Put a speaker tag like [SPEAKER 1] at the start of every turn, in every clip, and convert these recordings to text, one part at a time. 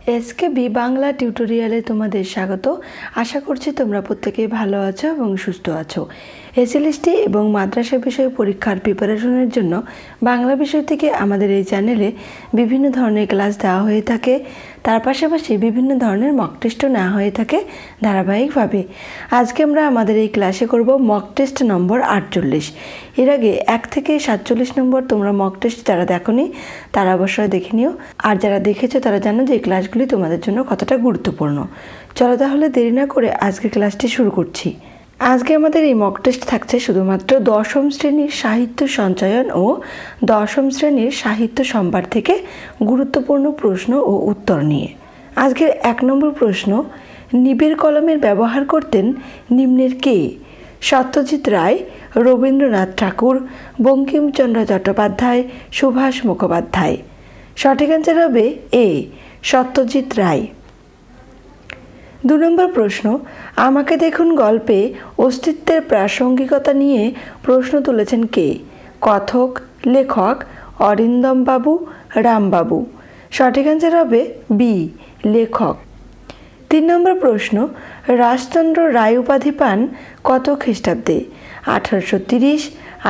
[SPEAKER 1] SKB Bangla টিউটোরিয়ালে তোমাদের স্বাগত। আশা করছি তোমরা প্রত্যেকেই ভালো আছো এবং সুস্থ আছো। এসএলএসটি এবং মাদ্রাসা বিষয় পরীক্ষার প্রিপারেশনের জন্য বাংলা বিষয় থেকে আমাদের এই চ্যানেলে বিভিন্ন ধরনের ক্লাস দেওয়া হয়ে থাকে। তার পাশাপাশি বিভিন্ন ধরনের মক টেস্টও নেওয়া হয়ে থাকে ধারাবাহিকভাবে। আজকে আমরা আমাদের এই ক্লাসে করব মক টেস্ট নম্বর 48। এর আগে 1 থেকে 47 নম্বর তোমরা মক টেস্ট যারা দেখোনি তারা অবশ্যই দেখে নিও, আর যারা দেখেছো তারা জানো যে এই ক্লাসগুলি তোমাদের জন্য কতটা গুরুত্বপূর্ণ। চলো তাহলে দেরি না করে আজকে ক্লাসটি শুরু করছি। আজকে আমাদের এই মক টেস্ট থাকছে শুধুমাত্র দশম শ্রেণীর সাহিত্য সঞ্চয়ন ও দশম শ্রেণীর সাহিত্য সম্ভার থেকে গুরুত্বপূর্ণ প্রশ্ন ও উত্তর নিয়ে। আজকের 1 নম্বর প্রশ্ন, নিবিড় কলমের ব্যবহার করতেন নিম্নের কে? সত্যজিৎ রায়, রবীন্দ্রনাথ ঠাকুর, বঙ্কিমচন্দ্র চট্টোপাধ্যায়, সুভাষ মুখোপাধ্যায়। সঠিক অ্যান্সার হবে এ, সত্যজিৎ রায়। 2 নম্বর প্রশ্ন, আমাকে দেখুন গল্পে অস্তিত্বের প্রাসঙ্গিকতা নিয়ে প্রশ্ন তুলেছেন কে? কথক, লেখক, অরিন্দম বাবু, রামবাবু। সঠিক অ্যান্সার হবে বি, লেখক। 3 নম্বর প্রশ্ন, রাজচন্দ্র রায় উপাধি পান কত খ্রিস্টাব্দে? 1830,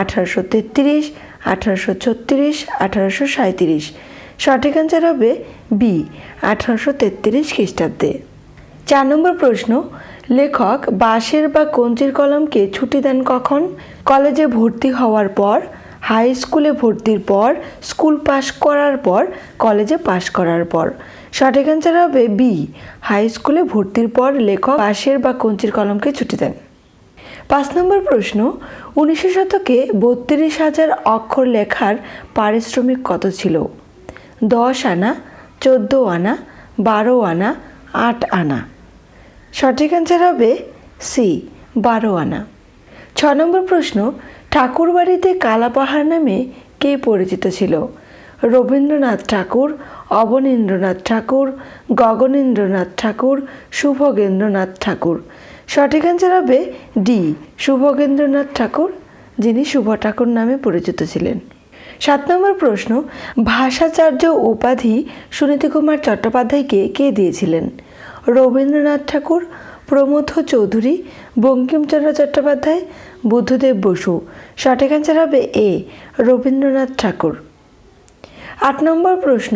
[SPEAKER 1] 1833, 1836, 1837। সঠিক অ্যান্সার হবে বি, 1833 খ্রিস্টাব্দে। 4 নম্বর প্রশ্ন, লেখক বাঁশের বা কঞ্চির কলমকে ছুটি দেন কখন? কলেজে ভর্তি হওয়ার পর, হাই স্কুলে ভর্তির পর, স্কুল পাশ করার পর, কলেজে পাশ করার পর। সঠিক অ্যান্সার হবে বি, হাই স্কুলে ভর্তির পর লেখক বাঁশের বা কঞ্চির কলমকে ছুটি দেন। 5 নম্বর প্রশ্ন, 19 শতকে 32,000 অক্ষর লেখার পারিশ্রমিক কত ছিল? 10 আনা, 14 আনা, 12 আনা, 8 আনা। সঠিক অ্যান্সার হবে সি, 12 আনা। 6 নম্বর প্রশ্ন, ঠাকুরবাড়িতে কালাপাহাড় নামে কে পরিচিত ছিল? রবীন্দ্রনাথ ঠাকুর, অবনীন্দ্রনাথ ঠাকুর, গগনেন্দ্রনাথ ঠাকুর, শুভগেন্দ্রনাথ ঠাকুর। সঠিক অ্যান্সার হবে ডি, শুভগেন্দ্রনাথ ঠাকুর, যিনি শুভ ঠাকুর নামে পরিচিত ছিলেন। 7 নম্বর প্রশ্ন, ভাষাচার্য উপাধি সুনীতিকুমার চট্টোপাধ্যায়কে কে দিয়েছিলেন? রবীন্দ্রনাথ ঠাকুর, প্রমথ চৌধুরী, বঙ্কিমচন্দ্র চট্টোপাধ্যায়, বুদ্ধদেব বসু। সঠিক অ্যান্সার হবে এ, রবীন্দ্রনাথ ঠাকুর। 8 নম্বর প্রশ্ন,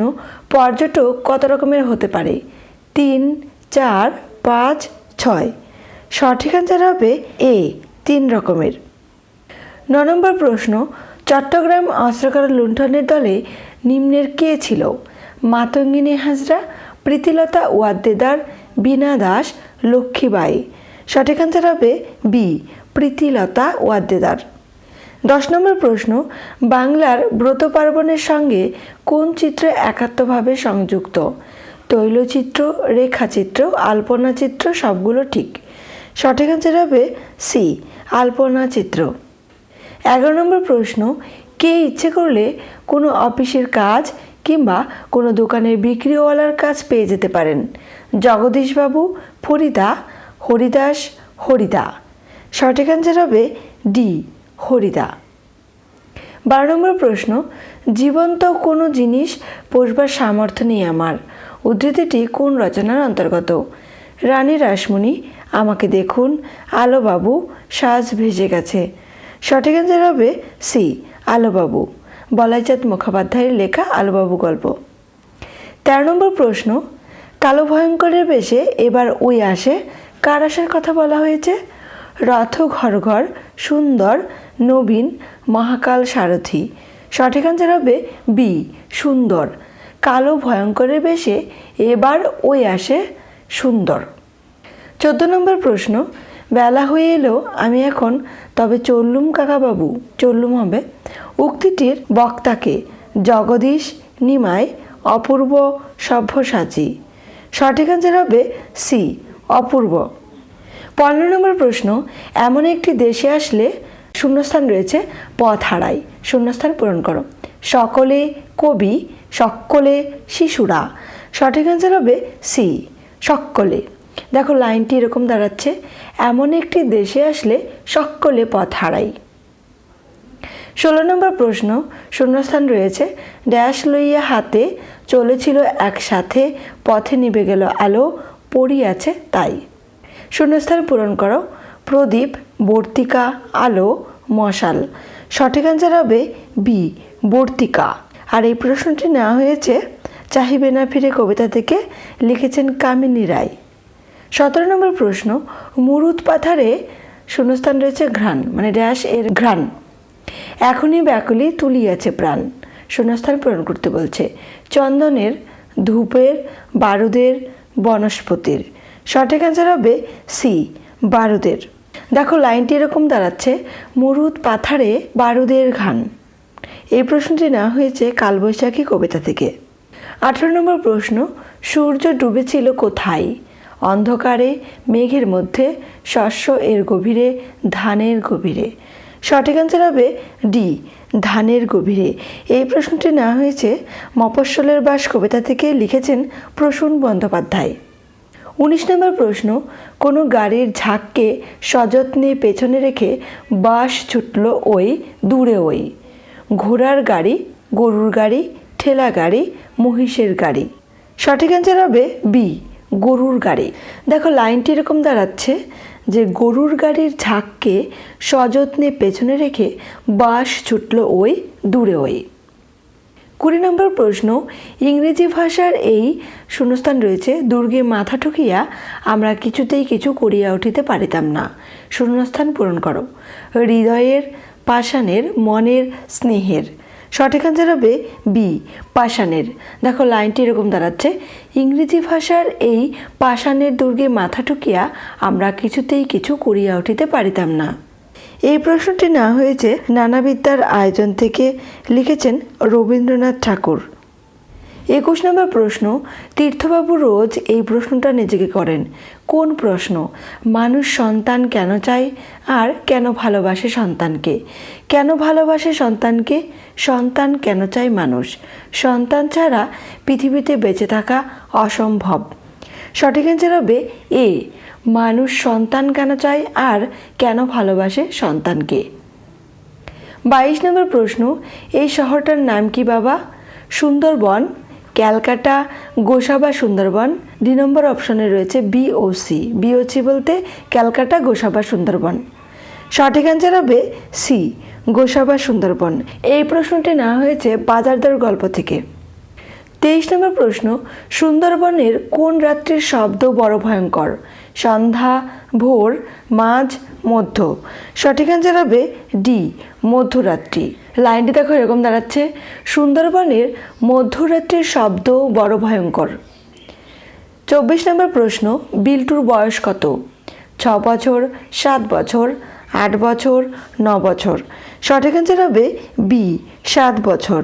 [SPEAKER 1] পর্যটক কত রকমের হতে পারে? 3, 4, 5, 6। সঠিক অ্যান্সার হবে এ, 3 রকমের। 9 নম্বর প্রশ্ন, চট্টগ্রাম অস্ত্রকার লুণ্ঠনের দলে নিম্নের কে ছিল? মাতঙ্গিনী হাজরা, প্রীতিলতা ওয়াদ্দেদার, বীণা দাস, লক্ষ্মীবাঈ। সঠিক অ্যান্সার হবে বি, প্রীতিলতা ওয়াদ্দেদার। 10 নম্বর প্রশ্ন, বাংলার ব্রত পার্বণের সঙ্গে কোন চিত্র একাত্মভাবে সংযুক্ত? তৈলচিত্র, রেখাচিত্র, আলপনা চিত্র, সবগুলো ঠিক। সঠিক অ্যান্সার হবে সি, আলপনা চিত্র। 11 নম্বর প্রশ্ন, কে ইচ্ছে করলে কোনো অফিসের কাজ কিংবা কোনো দোকানের বিক্রিওয়ালার কাজ পেয়ে যেতে পারেন? জগদীশবাবু, ফরিদা, হরিদাস, হরিদা। সঠিক অ্যান্সার হবে ডি, হরিদা। 12 নম্বর প্রশ্ন, জীবন্ত কোনো জিনিস পোষবার সামর্থ্য নেই আমার। উদ্ধৃতিটি কোন রচনার অন্তর্গত? রানী রাসমণি, আমাকে দেখুন, আলোবাবু, সাজ ভেসে গেছে। সঠিক অ্যান্সার হবে সি, আলোবাবু, বলাইচাঁদ মুখোপাধ্যায়ের লেখা আলোবাবু গল্প। 13 নম্বর প্রশ্ন, কালো ভয়ঙ্করের বেশে এবার ওই আসে, কার আসার কথা বলা হয়েছে? রথ ঘর ঘর, সুন্দর, নবীন, মহাকাল সারথি। সঠিক অ্যান্সার হবে বি, সুন্দর। কালো ভয়ঙ্করের বেশে এবার ওই আসে সুন্দর। 14 নম্বর প্রশ্ন, বেলা হয়ে এলো আমি এখন তবে চললুম কাকাবাবু, চললুম হবে। উক্তিটির বক্তাকে? জগদীশ, নিমাই, অপূর্ব, সভ্যসাচী। সঠিক অ্যান্সার হবে সি, অপূর্ব। 15 নম্বর প্রশ্ন, এমন একটি দেশে আসলে শূন্যস্থান রয়েছে, পথ হারাই, শূন্যস্থান পূরণ করো। সকলে, কবি, সকলে, শিশুরা। সঠিক অ্যান্সার হবে সি, সকলে। দেখো লাইনটি এরকম দাঁড়াচ্ছে, এমন একটি দেশে আসলে সকলে পথ হারাই। 16 নম্বর প্রশ্ন, শূন্যস্থান রয়েছে ড্যাশ লইয়া হাতে চলেছিল একসাথে, পথে নিভে গেল আলো, পড়িয়াছে তাই। শূন্যস্থান পূরণ করো। প্রদীপ, বর্তিকা, আলো, মশাল। সঠিক অ্যান্সার হবে বি, বর্তিকা। আর এই প্রশ্নটি নেওয়া হয়েছে চাহিবে না ফিরে কবিতা থেকে, লিখেছেন কামিনী রায়। 17 নম্বর প্রশ্ন, মুরুদ পাথারে শূন্যস্থান রয়েছে ঘ্রাণ, মানে ড্যাশ এর ঘ্রাণ, এখনই ব্যাকুলি তুলিয়াছে প্রাণ। শূন্যস্থান পূরণ করতে বলছে চন্দনের, ধূপের, বারুদের, বনস্পতির। সঠিক অ্যান্সার হবে সি, বারুদের। দেখো লাইনটি এরকম দাঁড়াচ্ছে মুরুদ পাথারে বারুদের ঘ্রাণ। এই প্রশ্নটি নেওয়া হয়েছে কালবৈশাখী কবিতা থেকে। 18 নম্বর প্রশ্ন, সূর্য ডুবেছিল কোথায়? অন্ধকারে, মেঘের মধ্যে, শস্য এর গভীরে, ধানের গভীরে। সঠিক অ্যান্সার হবে ডি, ধানের গভীরে। এই প্রশ্নটি নেওয়া হয়েছে মফস্বলের বাস কবিতা থেকে, লিখেছেন প্রসূন বন্দ্যোপাধ্যায়। 19 নম্বর প্রশ্ন, কোনো গাড়ির ঝাঁককে সযত্নে পেছনে রেখে বাস ছুটল ওই দূরে ওই। ঘোড়ার গাড়ি, গরুর গাড়ি, ঠেলা গাড়ি, মহিষের গাড়ি। সঠিক অ্যান্সার হবে বি, গরুর গাড়ি। দেখো লাইনটি এরকম দাঁড়াচ্ছে যে গরুর গাড়ির ঝাঁককে সযত্নে পেছনে রেখে বাস ছুটল ওই দূরে ওই। 20 নম্বর প্রশ্ন, ইংরেজি ভাষার এই শূন্যস্থান রয়েছে দুর্গে মাথা ঠুকিয়া আমরা কিছুতেই কিছু করিয়া উঠিতে পারিতাম না। শূন্যস্থান পূরণ করো। হৃদয়ের, পাষাণের, মনের, স্নেহের। সঠিক অ্যান্সার হবে বি, পাষাণের। দেখো লাইনটি এরকম দাঁড়াচ্ছে ইংরেজি ভাষার এই পাষাণের দুর্গে মাথা ঠুকিয়া আমরা কিছুতেই কিছু করিয়া উঠিতে পারিতাম না। এই প্রশ্নটি নেওয়া হয়েছে নানাবিদ্যার আয়োজন থেকে, লিখেছেন রবীন্দ্রনাথ ঠাকুর। 21 নম্বর প্রশ্ন, তীর্থবাবু রোজ এই প্রশ্নটা নিজেকে করেন। কোন প্রশ্ন? মানুষ সন্তান কেন চায় আর কেন ভালোবাসে সন্তানকে? কেন ভালোবাসে সন্তানকে? সন্তান কেন চায় মানুষ? সন্তান ছাড়া পৃথিবীতে বেঁচে থাকা অসম্ভব। সঠিক অ্যান্সার হবে এ, মানুষ সন্তান কেন চায় আর কেন ভালোবাসে সন্তানকে। 22 নম্বর প্রশ্ন, এই শহরটার নাম কি বাবা? সুন্দরবন, ক্যালকাটা, গোসাবা সুন্দরবন। 2 নম্বর অপশনে রয়েছে বিওসি। বিওসি বলতে ক্যালকাটা, গোসাবা সুন্দরবন। সঠিক অ্যান্সার হবে সি, গোসাবা সুন্দরবন। এই প্রশ্নটি নেওয়া হয়েছে বাজারদর গল্প থেকে। 23 নম্বর প্রশ্ন, সুন্দরবনের কোন রাত্রির শব্দ বড় ভয়ঙ্কর? সন্ধ্যা, ভোর, মাঝ, মধ্য। সঠিক অ্যান্সার হবে ডি, মধ্যরাত্রি। লাইনটি দেখো এরকম দাঁড়াচ্ছে সুন্দরবনের মধ্যরাত্রির শব্দ বড় ভয়ঙ্কর। 24 নম্বর প্রশ্ন, বিল্টুর বয়স কত? 6 বছর, 7 বছর, 8 বছর, 9 বছর। সঠিক অ্যান্সার হবে বি, 7 বছর।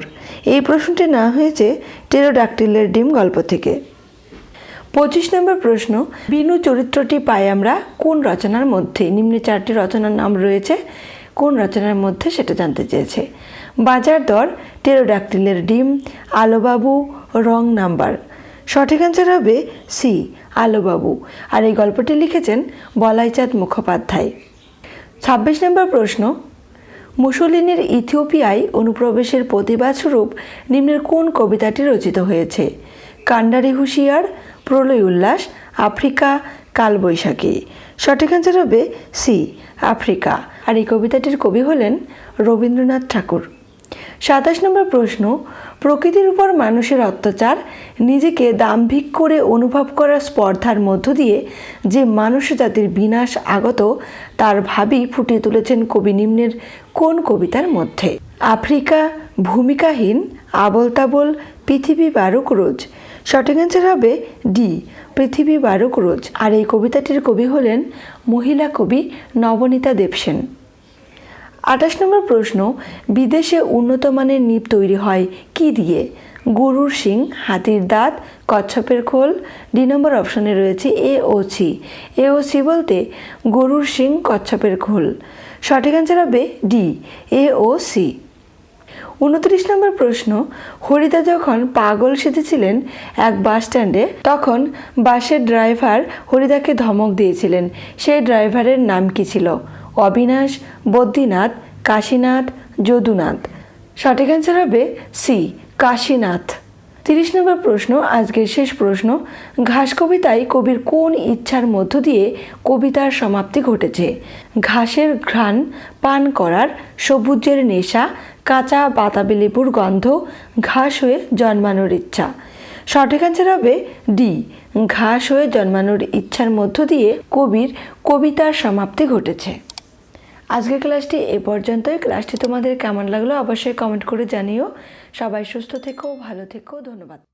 [SPEAKER 1] এই প্রশ্নটি নেওয়া হয়েছে টেরোডাক্টিলের ডিম গল্প থেকে। 25 নম্বর প্রশ্ন, বিনু চরিত্রটি পাই আমরা কোন রচনার মধ্যে? নিম্নে 4টি রচনার নাম রয়েছে, কোন রচনার মধ্যে সেটা জানতে চেয়েছে। বাজার দর, টেরোডাক্টিলের ডিম, আলোবাবু, রং নাম্বার। সঠিক অ্যান্সার হবে সি, আলোবাবু। আর এই গল্পটি লিখেছেন বলাইচাঁদ মুখোপাধ্যায়। 26 নম্বর প্রশ্ন, মুসোলিনির ইথিওপিয়ায় অনুপ্রবেশের প্রতিবাদ স্বরূপ নিম্নের কোন কবিতাটি রচিত হয়েছে? কান্ডারি হুঁশিয়ার, প্রলয় উল্লাস, আফ্রিকা, কালবৈশাখী। সঠিক অ্যান্সার হবে সি, আফ্রিকা। আর এই কবিতাটির কবি হলেন রবীন্দ্রনাথ ঠাকুর। 27 নম্বর প্রশ্ন, প্রকৃতির উপর মানুষের অত্যাচার নিজেকে দাম্ভিক করে অনুভব করার স্পর্ধার মধ্য দিয়ে যে মানুষ জাতির বিনাশ আগত তার ভাবই ফুটিয়ে তুলেছেন কবি নিম্নের কোন কবিতার মধ্যে? আফ্রিকা, ভূমিকাহীন, আবল তাবল, পৃথিবী বারুক রোজ। সঠিক অ্যান্সার হবে ডি, পৃথিবী বারুক রোজ। আর এই কবিতাটির কবি হলেন মহিলা কবি নবনীতা দেবসেন। 28 নম্বর প্রশ্ন, বিদেশে উন্নত মানের নিপ তৈরি হয় কি দিয়ে? গরুর শিং, হাতির দাঁত, কচ্ছপের খোল। 2 নম্বর অপশনে রয়েছে এ ও সি। এ ও সি বলতে গরুর শিং, কচ্ছপের খোল। সঠিক অ্যান্সার হবে ডি, এ ও সি। 29 নম্বর প্রশ্ন, হরিদা যখন পাগল সেজেছিলেন এক বাস স্ট্যান্ডে তখন বাসের ড্রাইভার হরিদাকে ধমক দিয়েছিলেন। সেই ড্রাইভারের নাম কি ছিল? অবিনাশ, বদ্রীনাথ, কাশীনাথ, যদুনাথ। সঠিক অ্যান্সার হবে সি কাশীনাথ। 30 নম্বর প্রশ্ন, আজকের শেষ প্রশ্ন। ঘাস কবিতায় কবির কোন ইচ্ছার মধ্য দিয়ে কবিতার সমাপ্তি ঘটেছে? ঘাসের ঘ্রাণ পান করার, সবুজের নেশা, কাঁচা বাতাবি লেবুর গন্ধ, ঘাস হয়ে জন্মানোর ইচ্ছা। সঠিক অ্যান্সার হবে ডি ঘাস হয়ে জন্মানোর ইচ্ছার মধ্য দিয়ে কবির কবিতার সমাপ্তি ঘটেছে। আজকের ক্লাসটি এ পর্যন্তই। ক্লাসটি তোমাদের কেমন লাগলো অবশ্যই কমেন্ট করে জানিও। সবাই সুস্থ থেকো, ভালো থেকো, ধন্যবাদ।